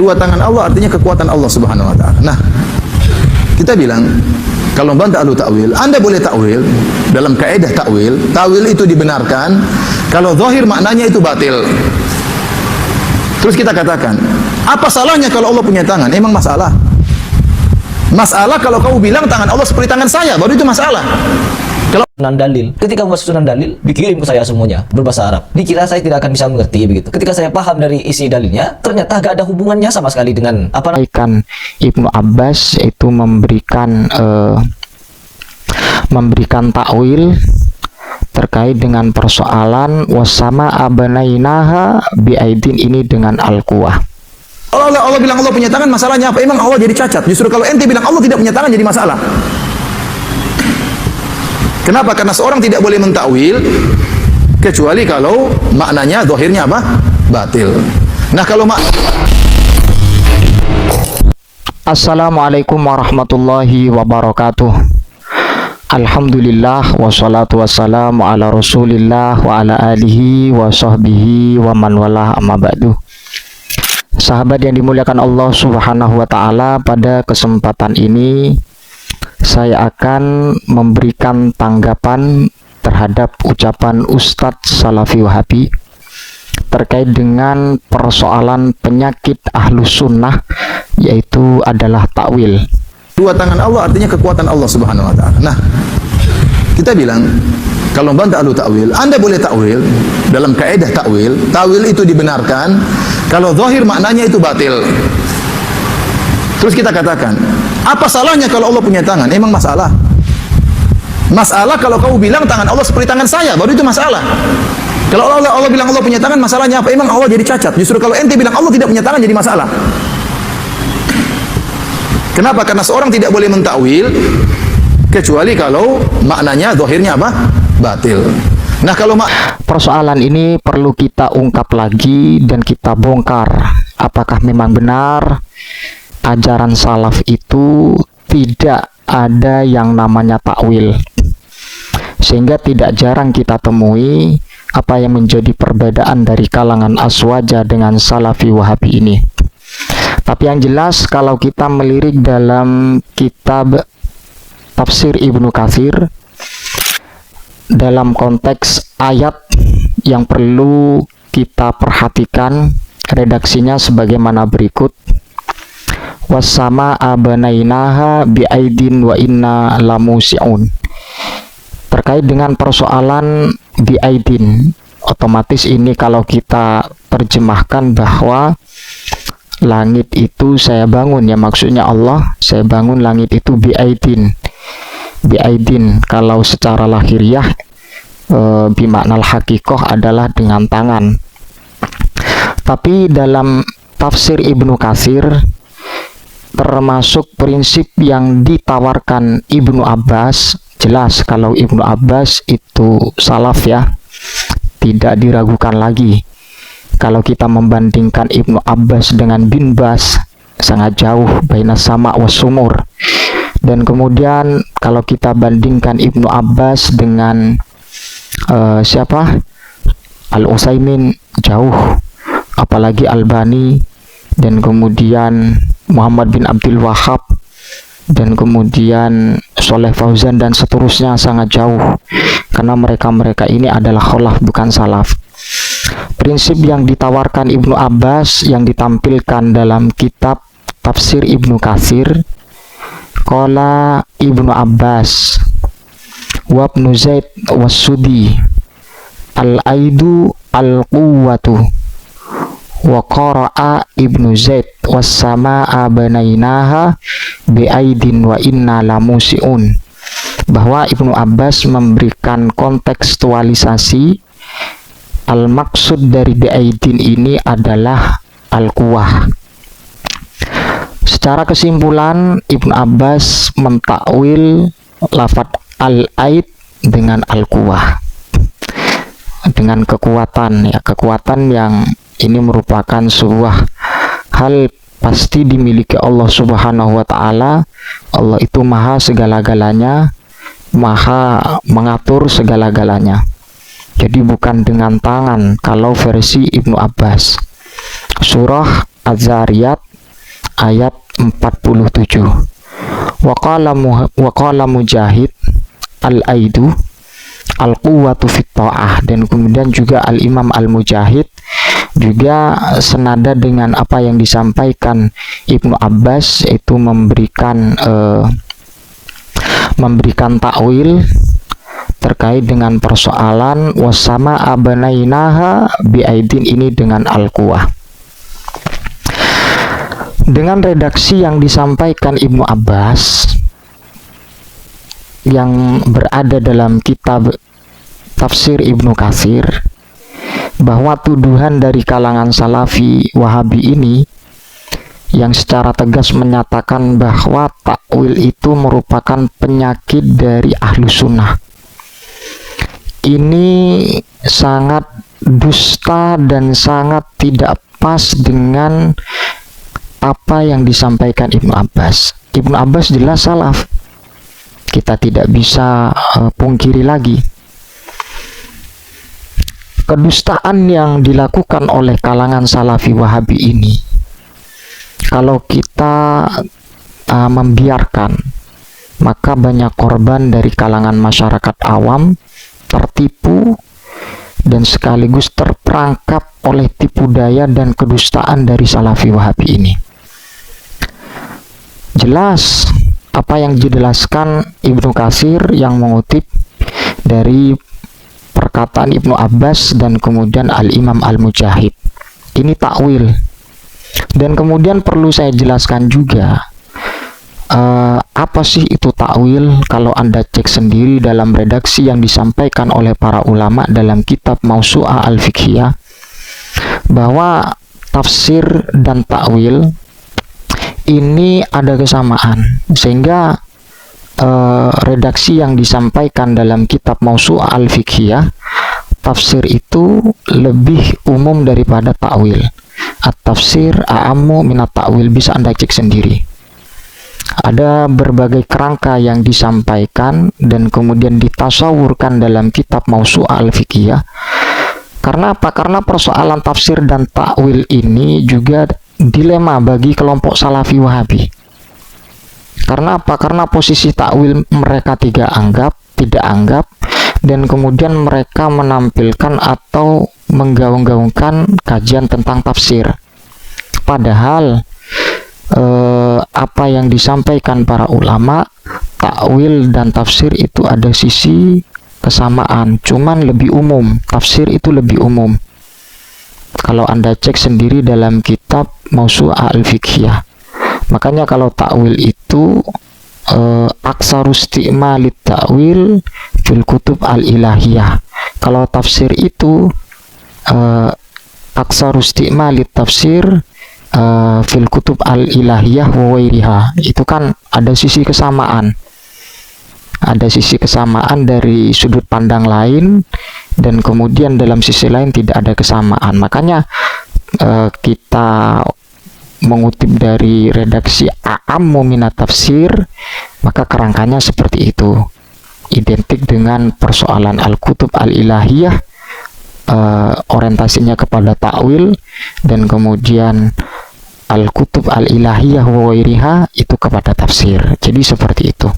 Dua tangan Allah artinya kekuatan Allah Subhanahu wa taala. Nah, kita bilang kalau membantah ahlu ta'wil, Anda boleh ta'wil dalam kaidah ta'wil. Ta'wil itu dibenarkan kalau zahir maknanya itu batil. Terus kita katakan, apa salahnya kalau Allah punya tangan? Emang masalah? Masalah kalau kamu bilang tangan Allah seperti tangan saya, baru itu masalah. Kalau susunan dalil, ketika membuat susunan dalil dikirim ke saya semuanya berbahasa Arab, dikira saya tidak akan bisa mengerti begitu. Ketika saya paham dari isi dalilnya, ternyata gak ada hubungannya sama sekali dengan apa namanya Ibnu Abbas, yaitu memberikan takwil terkait dengan persoalan wasama abanainaha biaidin ini dengan al-quwah. Allah bilang Allah punya tangan, masalahnya apa? Emang Allah jadi cacat? Justru kalau ente bilang Allah tidak punya tangan jadi masalah. Kenapa? Karena seorang tidak boleh mentakwil kecuali kalau maknanya zahirnya apa? Batil. Nah, kalau Assalamualaikum warahmatullahi wabarakatuh. Alhamdulillah wassalatu wassalamu ala Rasulillah wa ala alihi wa sahbihi wa man walah, amma ba'du. Sahabat yang dimuliakan Allah Subhanahu wa taala, pada kesempatan ini saya akan memberikan tanggapan terhadap ucapan Ustadz Salafi Wahabi terkait dengan persoalan penyakit ahlus sunnah, yaitu adalah takwil. dua tangan Allah artinya kekuatan Allah Subhanahu wa taala. Nah, kita bilang kalau membantah ahlu ta'wil, Anda boleh ta'wil dalam kaidah ta'wil. Ta'wil itu dibenarkan kalau zahir maknanya itu batil. Terus kita katakan, apa salahnya kalau Allah punya tangan? Emang masalah? Masalah kalau kamu bilang tangan Allah seperti tangan saya, baru itu masalah. Kalau Allah bilang Allah punya tangan, masalahnya apa? Emang Allah jadi cacat? Justru kalau ente bilang Allah tidak punya tangan jadi masalah. Kenapa? Karena seorang tidak boleh mentakwil kecuali kalau maknanya zahirnya apa? Batil. Nah, kalau persoalan ini perlu kita ungkap lagi dan kita bongkar apakah memang benar ajaran salaf itu tidak ada yang namanya takwil, sehingga tidak jarang kita temui apa yang menjadi perbedaan dari kalangan aswaja dengan salafi wahabi ini. Tapi yang jelas kalau kita melirik dalam kitab tafsir Ibnu Katsir dalam konteks ayat yang perlu kita perhatikan, redaksinya sebagaimana berikut: wasama abanainaha biaidin wa inna lamusiun. Terkait dengan persoalan biaidin, otomatis ini kalau kita terjemahkan bahwa langit itu saya bangun, ya maksudnya Allah, saya bangun langit itu biaidin. Biaidin kalau secara lahiriah bimaknal hakikoh adalah dengan tangan. Tapi dalam tafsir Ibnu Katsir termasuk prinsip yang ditawarkan Ibnu Abbas, jelas kalau Ibnu Abbas itu salaf ya, tidak diragukan lagi. Kalau kita membandingkan Ibnu Abbas dengan bin Bas, sangat jauh, baina sama was sumur. Dan kemudian kalau kita bandingkan Ibnu Abbas dengan siapa? Al-Utsaimin, jauh, apalagi Albani, dan kemudian Muhammad bin Abdul Wahhab, dan kemudian Soleh Fauzan dan seterusnya, sangat jauh, karena mereka ini adalah khalaf, bukan salaf. Prinsip yang ditawarkan Ibnu Abbas yang ditampilkan dalam kitab tafsir Ibnu Katsir, qala Ibnu Abbas wa Ibnu Zaid was-Sudi al-aidu al-quwwatu wa qara'a Ibnu Zaid was-samaa banainaha biaidin wa inna lamusiun. Bahwa Ibnu Abbas memberikan kontekstualisasi al-maksud dari biaidin ini adalah al-quwah. Secara kesimpulan, Ibnu Abbas mentakwil lafadz al-aid dengan al-quwah, dengan kekuatan, ya, kekuatan yang ini merupakan sebuah hal pasti dimiliki Allah Subhanahu wa taala. Allah itu maha segala-galanya, maha mengatur segala-galanya. Jadi bukan dengan tangan kalau versi Ibnu Abbas. Surah Az-Zariyat ayat 47. Waqala Mujahid al-aidu al-quwwatu fit ta'ah, dan kemudian juga Al-Imam Al-Mujahid juga senada dengan apa yang disampaikan Ibnu Abbas, itu memberikan takwil terkait dengan persoalan wasama abanainaha biaidin ini dengan al-quwah. Dengan redaksi yang disampaikan Ibnu Abbas yang berada dalam kitab Tafsir Ibnu Katsir, bahwa tuduhan dari kalangan Salafi Wahabi ini yang secara tegas menyatakan bahwa takwil itu merupakan penyakit dari ahlu sunnah, ini sangat dusta dan sangat tidak pas dengan apa yang disampaikan Ibnu Abbas. Ibnu Abbas jelas salaf, kita tidak bisa pungkiri lagi. Kedustaan yang dilakukan oleh kalangan Salafi Wahabi ini, kalau kita membiarkan, maka banyak korban dari kalangan masyarakat awam tertipu dan sekaligus terperangkap oleh tipu daya dan kedustaan dari Salafi Wahabi ini. Jelas apa yang dijelaskan Ibnu Katsir yang mengutip dari perkataan Ibnu Abbas dan kemudian Al-Imam Al-Mujahid, ini takwil. Dan kemudian perlu saya jelaskan juga apa sih itu takwil. Kalau Anda cek sendiri dalam redaksi yang disampaikan oleh para ulama dalam kitab Mausu'ah Al-Fiqhiyah, bahwa tafsir dan takwil ini ada kesamaan, sehingga redaksi yang disampaikan dalam kitab Mausu'ah Al-Fiqhiyah, tafsir itu lebih umum daripada takwil. At-tafsir a'ammu minat takwil, bisa Anda cek sendiri. Ada berbagai kerangka yang disampaikan dan kemudian ditasawurkan dalam kitab Mausu'ah Al-Fiqhiyah. Karena apa? Karena persoalan tafsir dan takwil ini juga dilema bagi kelompok Salafi Wahabi. Karena apa? Karena posisi takwil mereka tidak anggap, dan kemudian mereka menampilkan atau menggaung-gaungkan kajian tentang tafsir. Padahal apa yang disampaikan para ulama, takwil dan tafsir itu ada sisi kesamaan, cuman lebih umum. Tafsir itu lebih umum. Kalau Anda cek sendiri dalam kitab Mausu'ah Al-Fiqhiyah, makanya kalau takwil itu aksarus isti'malit takwil fil kutub al-ilahiyah. Kalau tafsir itu aksarus isti'malit tafsir fil kutub al-ilahiyah wa wairiha. Itu kan ada sisi kesamaan. Ada sisi kesamaan dari sudut pandang lain, dan kemudian dalam sisi lain tidak ada kesamaan. Makanya kita mengutip dari redaksi A'ammu minat tafsir, maka kerangkanya seperti itu, identik dengan persoalan al-kutub al-ilahiyah, orientasinya kepada takwil, dan kemudian al-kutub al-ilahiyah wa wairiha itu kepada tafsir. Jadi seperti itu.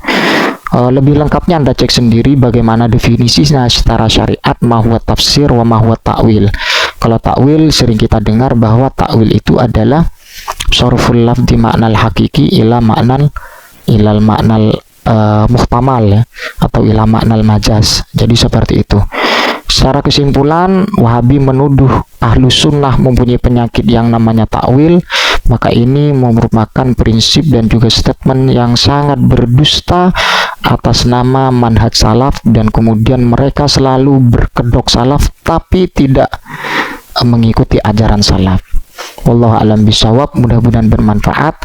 Lebih lengkapnya Anda cek sendiri bagaimana definisinya secara syariat, mahwa tafsir wa mahwa takwil. Kalau takwil sering kita dengar bahwa takwil itu adalah sorful lafdi ma'nal hakiki ila ma'nal ilal ma'nal muhtamal, ya, atau ila ma'nal majaz. Jadi seperti itu. Secara kesimpulan, Wahabi menuduh ahlu sunnah mempunyai penyakit yang namanya takwil, maka ini merupakan prinsip dan juga statement yang sangat berdusta atas nama manhaj salaf, dan kemudian mereka selalu berkedok salaf tapi tidak mengikuti ajaran salaf. Wallahu a'lam bishawab, mudah-mudahan bermanfaat.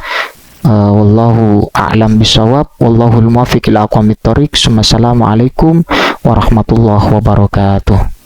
Wallahu a'lam bishawab, wallahul muwaffiq ila aqwamit thoriq. Assalamualaikum warahmatullahi wabarakatuh.